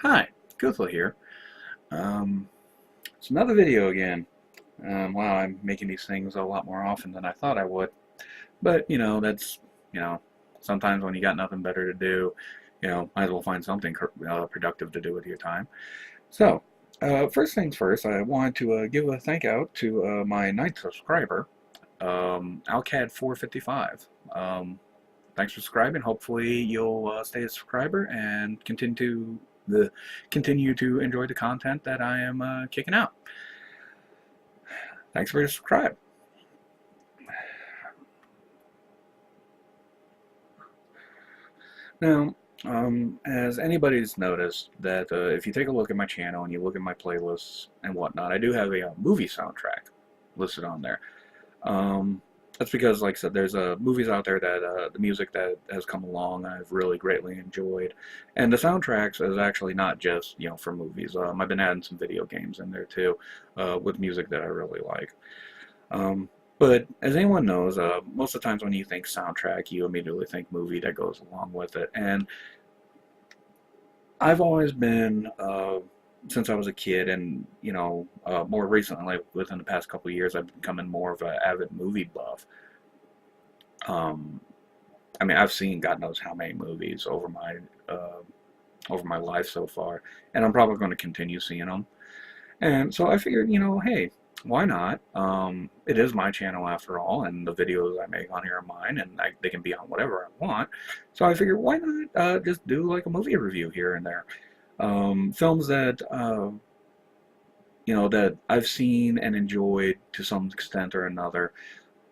Hi, Cuthla here. It's another video again. Wow, I'm making these things a lot more often than I thought I would. But, that's, you know, sometimes when you got nothing better to do, might as well find something productive to do with your time. So, first things first, I wanted to give a thank out to my ninth subscriber, Alcad455. Thanks for subscribing. Hopefully you'll stay a subscriber and continue to enjoy the content that I am kicking out. Thanks for subscribing. Now, as anybody's noticed, that if you take a look at my channel and you look at my playlists and whatnot, I do have a movie soundtrack listed on there. That's because, like I said, there's movies out there that the music that has come along I've really greatly enjoyed, and the soundtracks is actually not just for movies. I've been adding some video games in there too, with music that I really like. But as anyone knows, most of the times when you think soundtrack, you immediately think movie that goes along with it, and I've always been since I was a kid, and more recently, like within the past couple of years, I've become more of an avid movie buff. Um, I mean, I've seen God knows how many movies over my life so far, and I'm probably going to continue seeing them. And so I figured, hey, why not? It is my channel after all, and the videos I make on here are mine, and they can be on whatever I want. So I figured, why not just do like a movie review here and there? Films that that I've seen and enjoyed to some extent or another.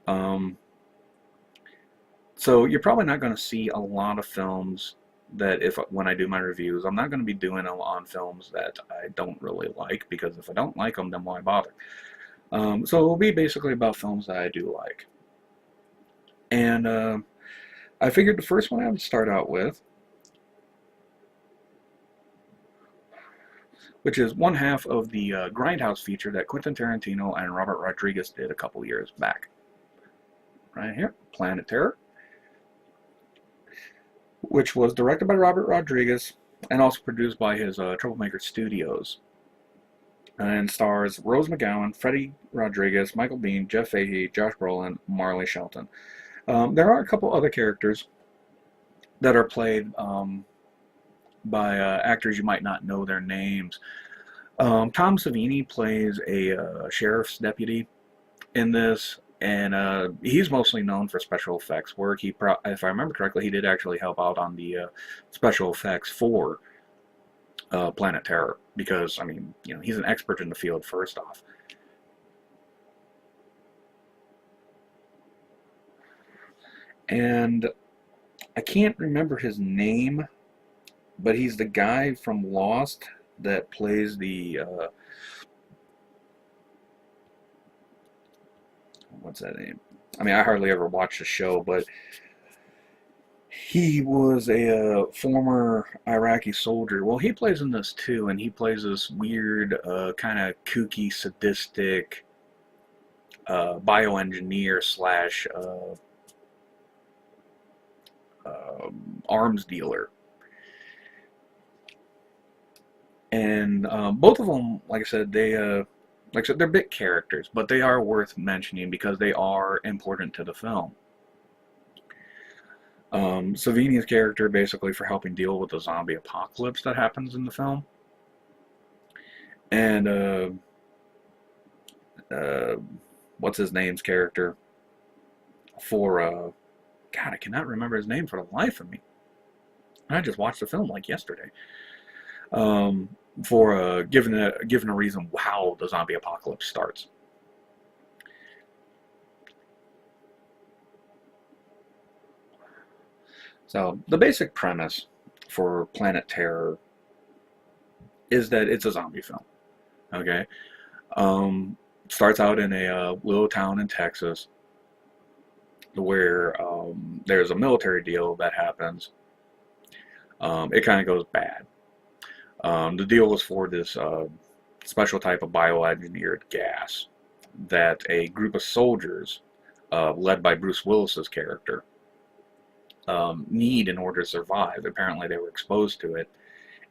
Um, so you're probably not going to see a lot of films that when I do my reviews, I'm not going to be doing them on films that I don't really like, because if I don't like them, then why bother? So it'll be basically about films that I do like. And I figured the first one I would start out with, which is one half of the Grindhouse feature that Quentin Tarantino and Robert Rodriguez did a couple years back. Right here, Planet Terror, which was directed by Robert Rodriguez and also produced by his Troublemaker Studios, and stars Rose McGowen, Freddy Rodriguez, Michael Biehn, Jeff Fahey, Josh Brolin, Marley, Shelton. There are a couple other characters that are played by actors you might not know their names. Tom Savini plays a sheriff's deputy in this, and he's mostly known for special effects work. If I remember correctly, he did actually help out on the special effects for Planet Terror, because, I mean, he's an expert in the field, first off. And I can't remember his name, but he's the guy from Lost that plays the what's that name? I mean, I hardly ever watched the show, but he was a former Iraqi soldier. Well, he plays in this too, and he plays this weird, kind of kooky, sadistic bioengineer slash arms dealer. And both of them, like I said, they're big characters, but they are worth mentioning because they are important to the film. Savini's character, basically for helping deal with the zombie apocalypse that happens in the film, and what's his name's character for God, I cannot remember his name for the life of me. I just watched the film like yesterday. For given a reason how the zombie apocalypse starts. So the basic premise for Planet Terror is that it's a zombie film. Okay, starts out in a little town in Texas where there's a military deal that happens. It kind of goes bad. The deal was for this special type of bioengineered gas that a group of soldiers, led by Bruce Willis's character, need in order to survive. Apparently they were exposed to it,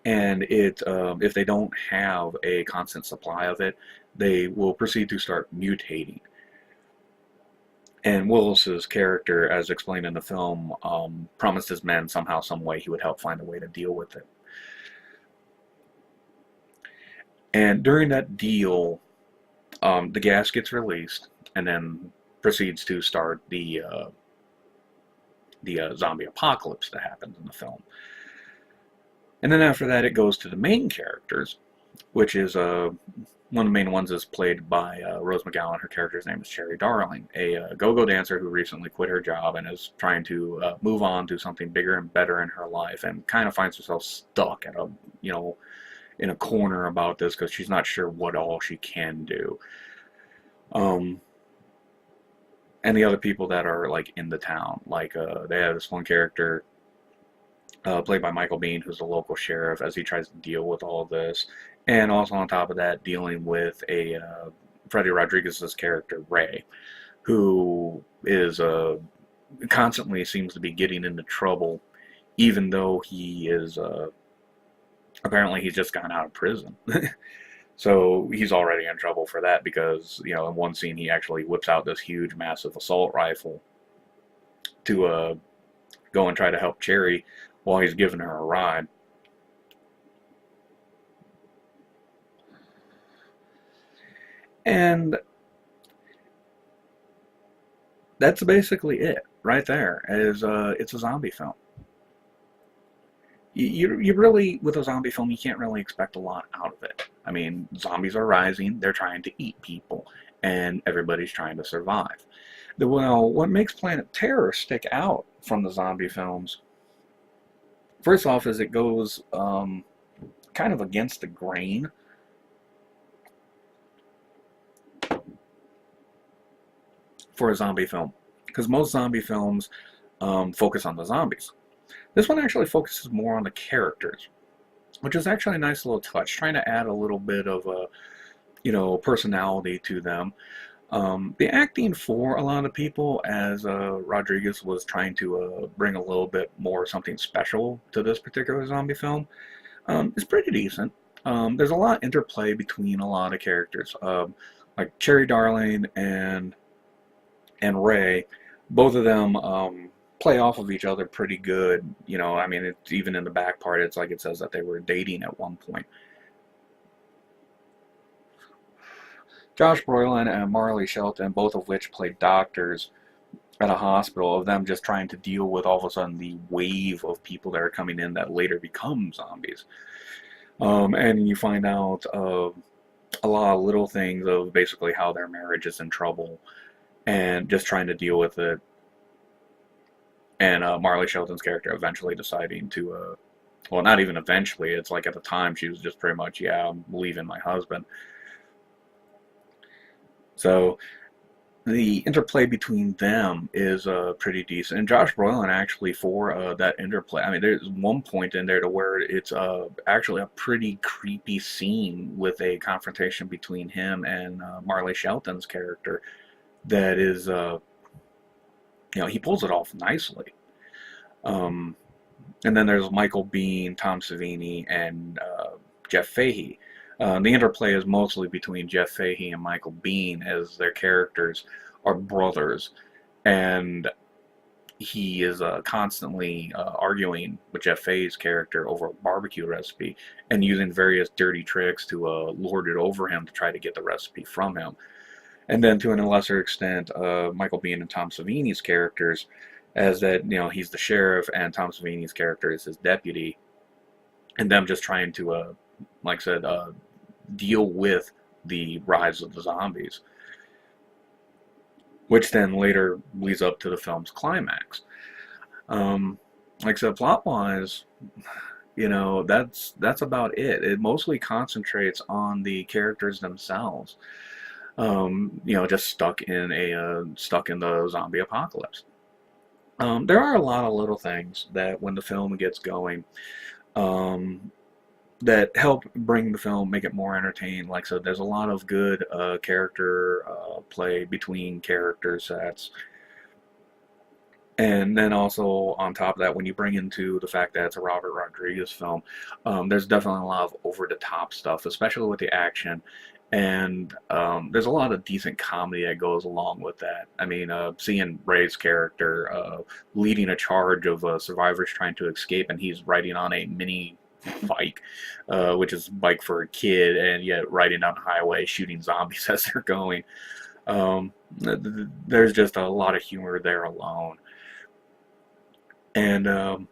and if they don't have a constant supply of it, they will proceed to start mutating. And Willis's character, as explained in the film, promised his men somehow, some way, he would help find a way to deal with it. And during that deal, the gas gets released, and then proceeds to start the zombie apocalypse that happens in the film. And then after that, it goes to the main characters, which is one of the main ones is played by Rose McGowen. Her character's name is Cherry Darling, a go-go dancer who recently quit her job and is trying to move on to something bigger and better in her life, and kind of finds herself stuck at a, in a corner about this because she's not sure what all she can do. And the other people that are like in the town, like they have this one character played by Micheal Biehn, who's the local sheriff, as he tries to deal with all of this, and also on top of that, dealing with a Freddy Rodriguez's character Ray, who is constantly seems to be getting into trouble, even though he is apparently he's just gotten out of prison. So he's already in trouble for that because, in one scene he actually whips out this huge, massive assault rifle to go and try to help Cherry while he's giving her a ride. And that's basically it right there. It's a zombie film. You really, with a zombie film, you can't really expect a lot out of it. I mean, zombies are rising, they're trying to eat people, and everybody's trying to survive. Well, what makes Planet Terror stick out from the zombie films, first off, is it goes kind of against the grain. For a zombie film, because most zombie films focus on the zombies. This one actually focuses more on the characters, which is actually a nice little touch, trying to add a little bit of a, personality to them. The acting for a lot of people, as Rodriguez was trying to bring a little bit more something special to this particular zombie film, is pretty decent. There's a lot of interplay between a lot of characters, like Cherry Darling and Ray. Both of them play off of each other pretty good. I mean, it's even in the back part, it's like it says that they were dating at one point. Josh Brolin and Marley Shelton, both of which played doctors at a hospital, of them just trying to deal with all of a sudden the wave of people that are coming in that later become zombies. And you find out a lot of little things of basically how their marriage is in trouble and just trying to deal with it. And Marley Shelton's character eventually deciding to, well, not even eventually, it's like at the time she was just pretty much, yeah, I'm leaving my husband. So the interplay between them is pretty decent. And Josh Brolin actually, for that interplay, I mean, there's one point in there to where it's actually a pretty creepy scene with a confrontation between him and Marley Shelton's character that is, he pulls it off nicely. And then there's Micheal Biehn, Tom Savini, and Jeff Fahey. The interplay is mostly between Jeff Fahey and Micheal Biehn, as their characters are brothers, and he is constantly arguing with Jeff Fahey's character over a barbecue recipe and using various dirty tricks to lord it over him to try to get the recipe from him. And then to a lesser extent, Micheal Biehn and Tom Savini's characters, as that, he's the sheriff and Tom Savini's character is his deputy, and them just trying to, like I said, deal with the rise of the zombies, which then later leads up to the film's climax. Like I said, plot-wise, that's about it. It mostly concentrates on the characters themselves. Just stuck in the zombie apocalypse. There are a lot of little things that when the film gets going, that help bring the film, make it more entertaining. Like I said, there's a lot of good character play between character sets. And then also on top of that, when you bring into the fact that it's a Robert Rodriguez film, there's definitely a lot of over-the-top stuff, especially with the action. And there's a lot of decent comedy that goes along with that. I mean, seeing Ray's character leading a charge of survivors trying to escape, and he's riding on a mini bike, which is a bike for a kid, and yet riding down the highway shooting zombies as they're going. There's just a lot of humor there alone. And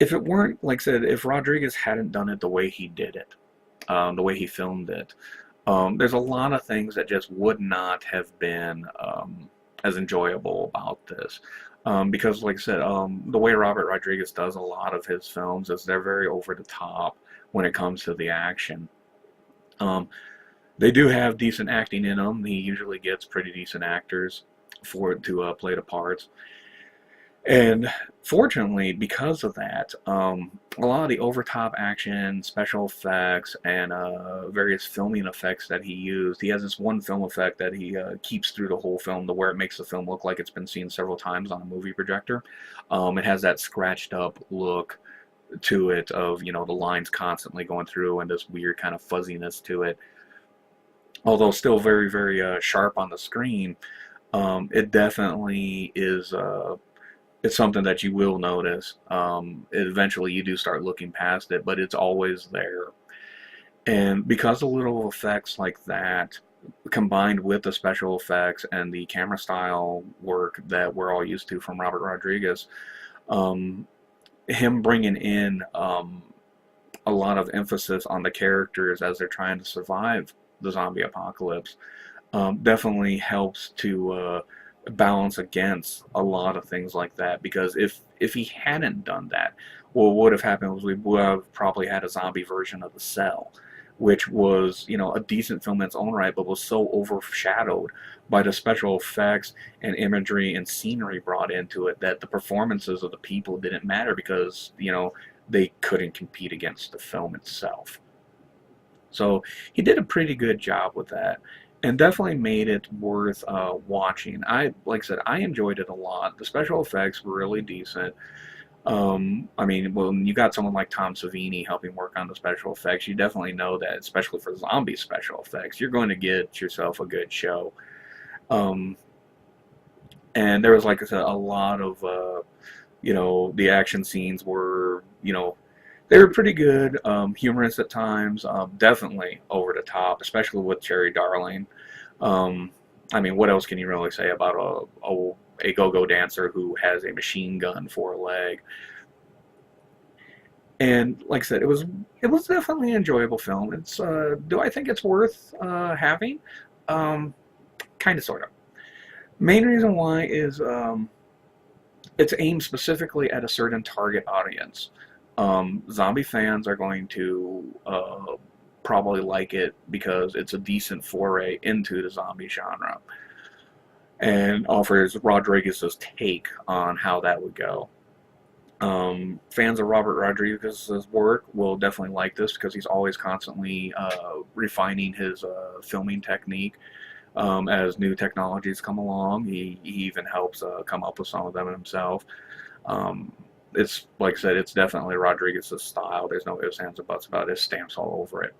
if it weren't, like I said, if Rodriguez hadn't done it the way he did it, the way he filmed it, there's a lot of things that just would not have been as enjoyable about this. Because, like I said, the way Robert Rodriguez does a lot of his films is they're very over the top when it comes to the action. They do have decent acting in them. He usually gets pretty decent actors to play the parts. And fortunately, because of that, a lot of the overtop action, special effects, and various filming effects that he used, he has this one film effect that he keeps through the whole film, to where it makes the film look like it's been seen several times on a movie projector. It has that scratched up look to it of, you know, the lines constantly going through and this weird kind of fuzziness to it. Although still very, very sharp on the screen, it definitely is... it's something that you will notice. Eventually you do start looking past it, but it's always there. And because of little effects like that, combined with the special effects and the camera style work that we're all used to from Robert Rodriguez, him bringing in a lot of emphasis on the characters as they're trying to survive the zombie apocalypse definitely helps to balance against a lot of things like that. Because if he hadn't done that, what would have happened was we would have probably had a zombie version of The Cell, which was, you know, a decent film in its own right, but was so overshadowed by the special effects and imagery and scenery brought into it that the performances of the people didn't matter, because, you know, they couldn't compete against the film itself. So he did a pretty good job with that, and definitely made it worth watching. Like I said, I enjoyed it a lot. The special effects were really decent. I mean, when you got someone like Tom Savini helping work on the special effects, you definitely know that, especially for zombie special effects, you're going to get yourself a good show. And there was, like I said, a lot of, you know, the action scenes were, you know, they were pretty good, humorous at times, definitely over the top, especially with Cherry Darling. I mean, what else can you really say about a go-go dancer who has a machine gun for a leg? And like I said, it was definitely an enjoyable film. It's do I think it's worth having? Kind of, sort of. Main reason why is it's aimed specifically at a certain target audience. Zombie fans are going to probably like it because it's a decent foray into the zombie genre and offers Rodriguez's take on how that would go. Fans of Robert Rodriguez's work will definitely like this because he's always constantly refining his filming technique as new technologies come along. He even helps come up with some of them himself. It's, like I said, it's definitely Rodriguez's style. There's no ifs, ands, or buts about it. His stamps all over it.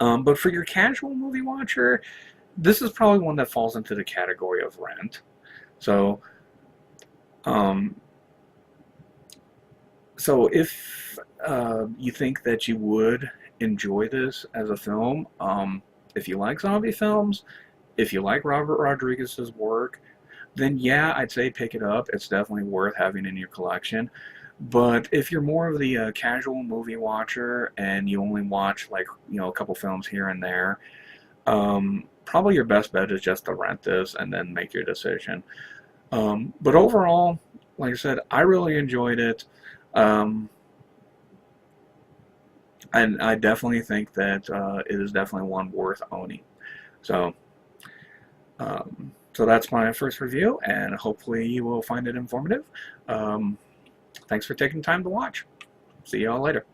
But for your casual movie watcher, this is probably one that falls into the category of Rent. So, if you think that you would enjoy this as a film, if you like zombie films, if you like Robert Rodriguez's work, then yeah, I'd say pick it up. It's definitely worth having in your collection. But if you're more of the casual movie watcher and you only watch, like, you know, a couple films here and there, probably your best bet is just to rent this and then make your decision. But overall, like I said, I really enjoyed it. And I definitely think that it is definitely one worth owning. So, so that's my first review, and hopefully you will find it informative. Thanks for taking time to watch. See you all later.